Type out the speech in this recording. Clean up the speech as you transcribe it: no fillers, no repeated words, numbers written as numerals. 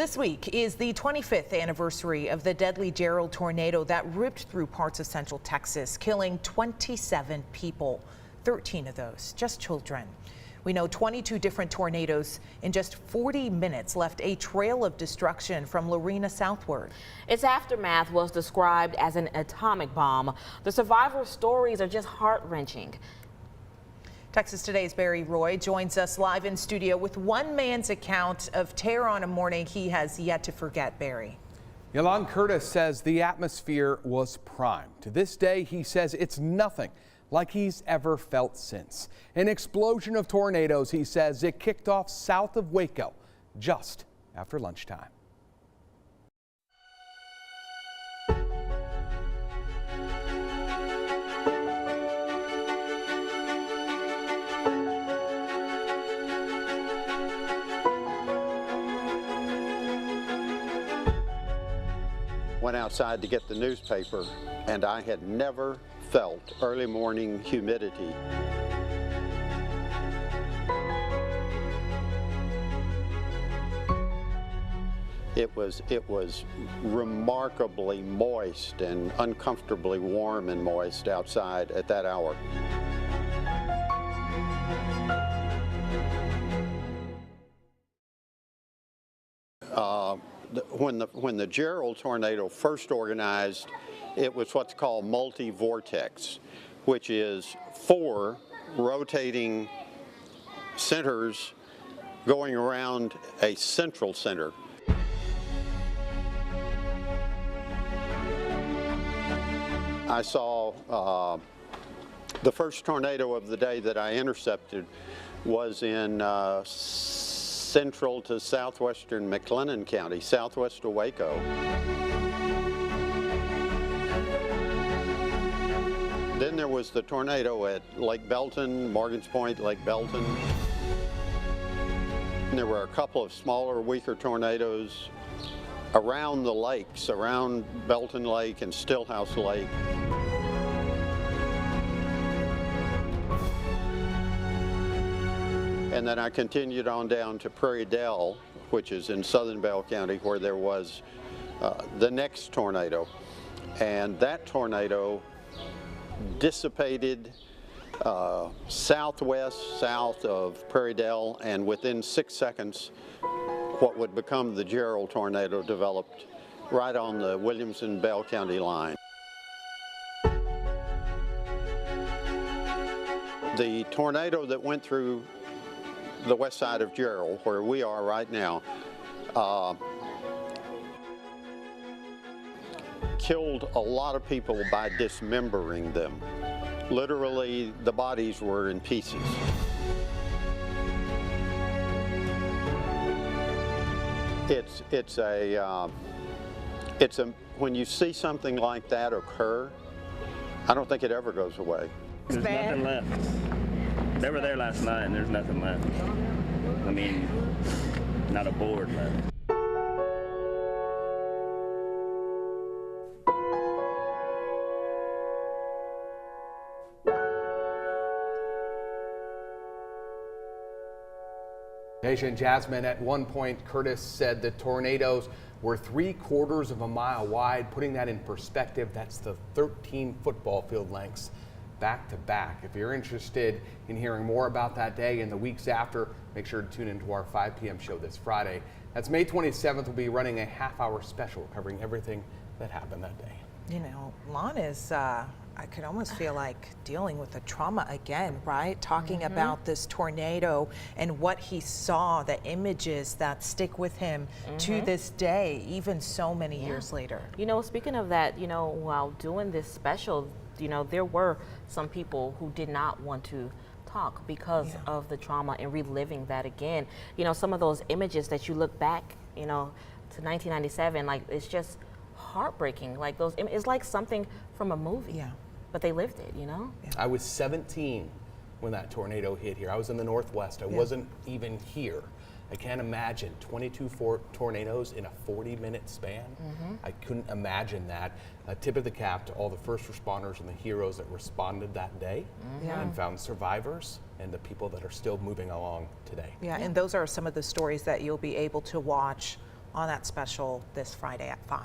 This week is the 25th anniversary of the deadly Jarrell tornado that ripped through parts of central Texas, killing 27 people, 13 of those just children. We know 22 different tornadoes in just 40 minutes left a trail of destruction from Lorena southward. Its aftermath was described as an atomic bomb. The survivor stories are just heart-wrenching. Texas Today's Barry Roy joins us live in studio with one man's account of terror on a morning he has yet to forget. Barry. Yolande Curtis says the atmosphere was prime. To this day, he says it's nothing like he's ever felt since. An explosion of tornadoes, he says, it kicked off south of Waco just after lunchtime. Went outside to get the newspaper, and I had never felt early morning humidity. It was remarkably moist and uncomfortably warm and moist outside at that hour. When the Jarrell tornado first organized, it was what's called multi-vortex, which is 4 rotating centers going around a central center. I saw the first tornado of the day that I intercepted was in central to southwestern McLennan County, southwest of Waco. Then there was the tornado at Lake Belton, Morgan's Point, Lake Belton. And there were a couple of smaller, weaker tornadoes around the lakes, around Belton Lake and Stillhouse Lake. And then I continued on down to Prairie Dell, which is in southern Bell County, where there was the next tornado. And that tornado dissipated southwest, south of Prairie Dell, and within 6 seconds, what would become the Jarrell tornado developed right on the Williamson-Bell County line. The tornado that went through the west side of Jarrell, where we are right now, killed a lot of people by dismembering them. Literally, the bodies were in pieces. When you see something like that occur, I don't think it ever goes away. There's nothing left. They were there last night and there's nothing left. I mean, not a board left. Patient Jasmine, at one point, Curtis said the tornadoes were 3/4 of a mile wide. Putting that in perspective, that's the 13 football field lengths back to back. If you're interested in hearing more about that day and the weeks after, make sure to tune into our 5 p.m. show this Friday. That's May 27th. We'll be running a half-hour special covering everything that happened that day. You know, Lon is, I could almost feel like dealing with the trauma again, right? Talking about this tornado and what he saw, the images that stick with him to this day, even so many years later. You know, speaking of that, you know, while doing this special, you know, there were some people who did not want to talk because of the trauma and reliving that again. You know, some of those images that you look back, you know, to 1997, like, it's just heartbreaking. Like, those, it's like something from a movie. Yeah. But they lived it, you know? Yeah. I was 17 when that tornado hit here. I was in the Northwest. I wasn't even here. I can't imagine 22 tornadoes in a 40-minute span. I couldn't imagine that. A tip of the cap to all the first responders and the heroes that responded that day and found survivors and the people that are still moving along today. Yeah, and those are some of the stories that you'll be able to watch on that special this Friday at 5.